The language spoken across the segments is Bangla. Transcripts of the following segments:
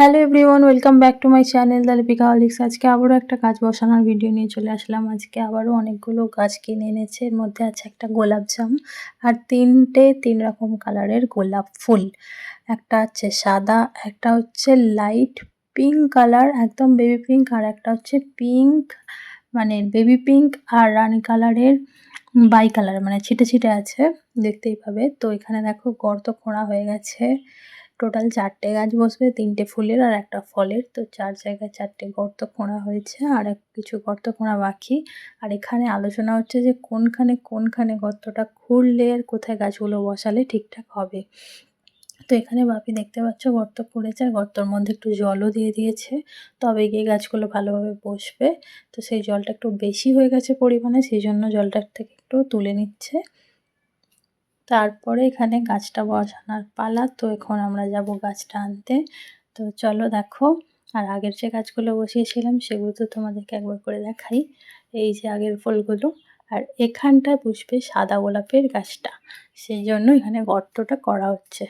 Hello everyone, welcome back to my channel the Lipika Horlicks. আজকে আবারও একটা গাছ বসানোর ভিডিও নিয়ে চলে আসলাম। আজকে আবারও অনেকগুলো গাছ কিনে এনেছে। এর মধ্যে আছে একটা গোলাপ জাম আর তিন রকম কালারের গোলাপ ফুল। একটা হচ্ছে সাদা, একটা হচ্ছে লাইট পিঙ্ক কালার, একদম বেবি পিঙ্ক, আর একটা হচ্ছে পিঙ্ক মানে বেবি পিঙ্ক আর রানী কালারের বাই কালার, মানে ছিটে ছিটে আছে, দেখতেই পাবে। তো এখানে দেখো গর্ত খোঁড়া হয়ে গেছে। টোটাল 4টে গাছ বসবে, 3টে ফুলের আর একটা ফলের। তো 4 জায়গায় 4টে গর্ত খোঁড়া হয়েছে, আর কিছু গর্ত খোঁড়া বাকি। আর এখানে আলোচনা হচ্ছে যে কোনখানে গর্তটা খুঁড়লে আর কোথায় গাছগুলো বসালে ঠিকঠাক হবে। তো এখানে বাপি দেখতে পাচ্ছ গর্ত খুঁড়েছে, আর গর্তর মধ্যে একটু জলও দিয়ে দিয়েছে, তবে গিয়ে গাছগুলো ভালোভাবে বসবে। তো সেই জলটা একটু বেশি হয়ে গেছে পরিমাণে, সেই জন্য জলটার থেকে একটু তুলে নিচ্ছে। তারপরে এখানে গাছটা বসানোর পালা। তো এখন আমরা যাব গাছটা আনতে। তো চলো দেখো। আর আগের যে গাছগুলো বসিয়েছিলাম সেগুলো তো তোমাদেরকে একবার করে দেখাই। এই যে আগের ফুলগুলো, আর এখানটায় বসবে সাদা গোলাপের গাছটা, সেই জন্য এখানে গর্তটা করা হচ্ছে।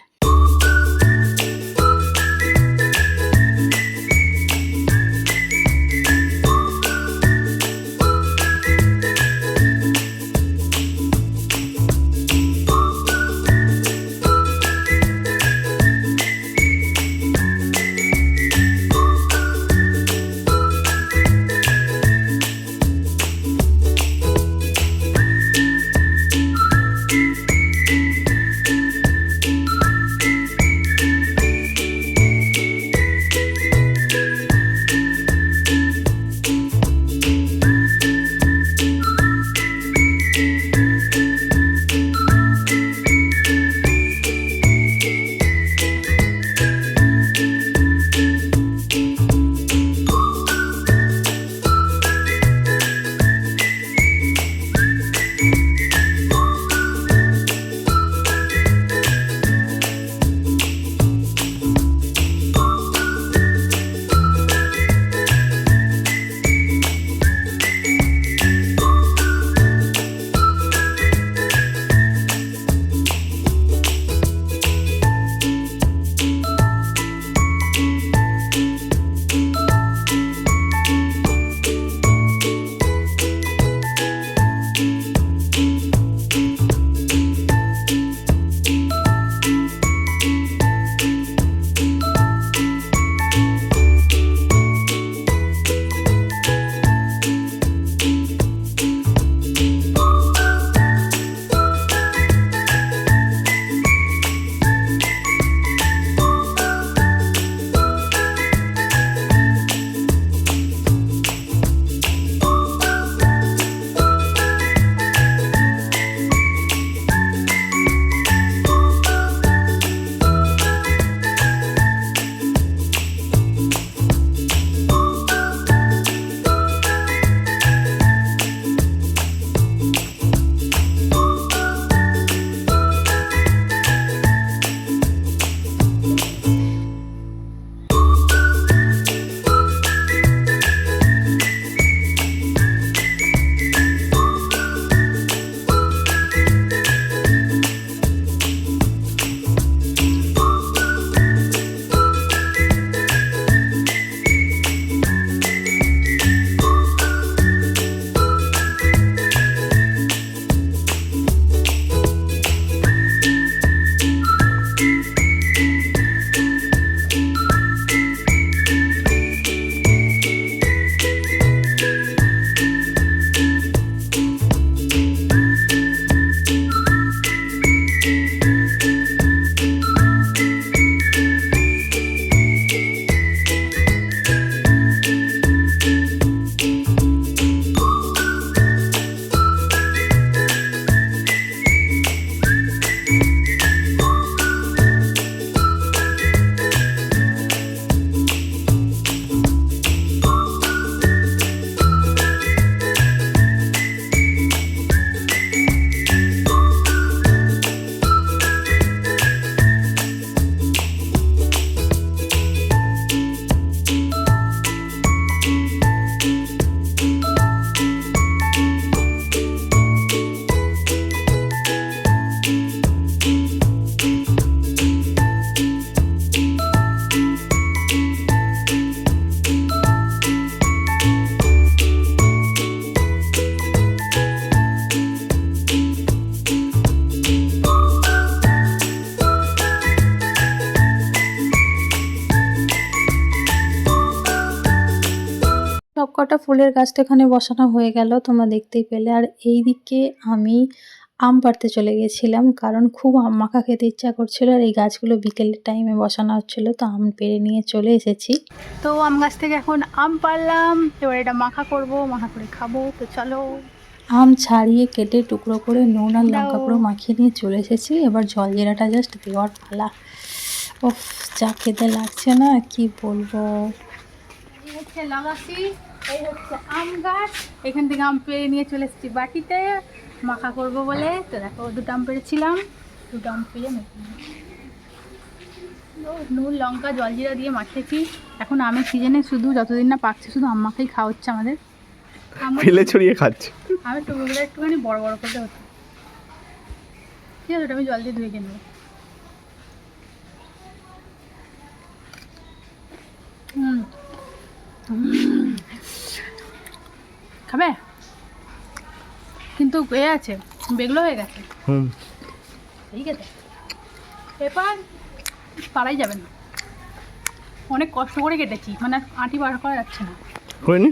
সবকটা ফুলের গাছটা এখানে বসানো হয়ে গেল, তোমরা দেখতেই পেলে। আর এইদিকে আমি আম পাড়তে চলে গেছিলাম, কারণ খুব আম মাখা খেতে ইচ্ছা করছিল। আর এই গাছগুলো বিকেলের টাইমে বসানো হচ্ছিল, তো আম পেড়ে নিয়ে চলে এসেছি। তো আম গাছ থেকে এখন আম পাড়লাম, এবার এটা মাখা করব, মাখা করে খাবো। তো চলো, আম ছাড়িয়ে কেটে টুকরো করে নুন আর লঙ্কা পুরো মাখিয়ে নিয়ে চলে এসেছি। এবার জল জিরাটা জাস্ট দেওয়ার পালা। ওফ, যা খেতে লাগছে না কি বলবো। এই হচ্ছে লাগাছি, এই হচ্ছে আম গাছ। এখান থেকে আম পেড়ে নিয়ে চলে এসেছি বাটিতে মাখা করব বলে। তো দেখো, দুটো আম পেড়েছিলাম, দুটো আম পেড়ে নুন লঙ্কা জল জিরা দিয়ে মাখিয়েছি। এখন আমের সিজনে শুধু যতদিন না পাকছে শুধু আম মাখাই খাওয়া হচ্ছে আমাদের। ফেলে ছড়িয়ে খাচ্ছে। আমি টুকরোগুলো একটুখানি বড় বড় করতে হতো। ঠিক আছে, ওটা আমি জল দিয়ে ধুয়ে কিনবো। খাবে? কিন্তু এ আছে, বেগলো হয়ে গেছে। ঠিক আছে, এবার পারাই যাবে না। অনেক কষ্ট করে কেটেছি, মানে আঁটি বার করা যাচ্ছে না। করিনি।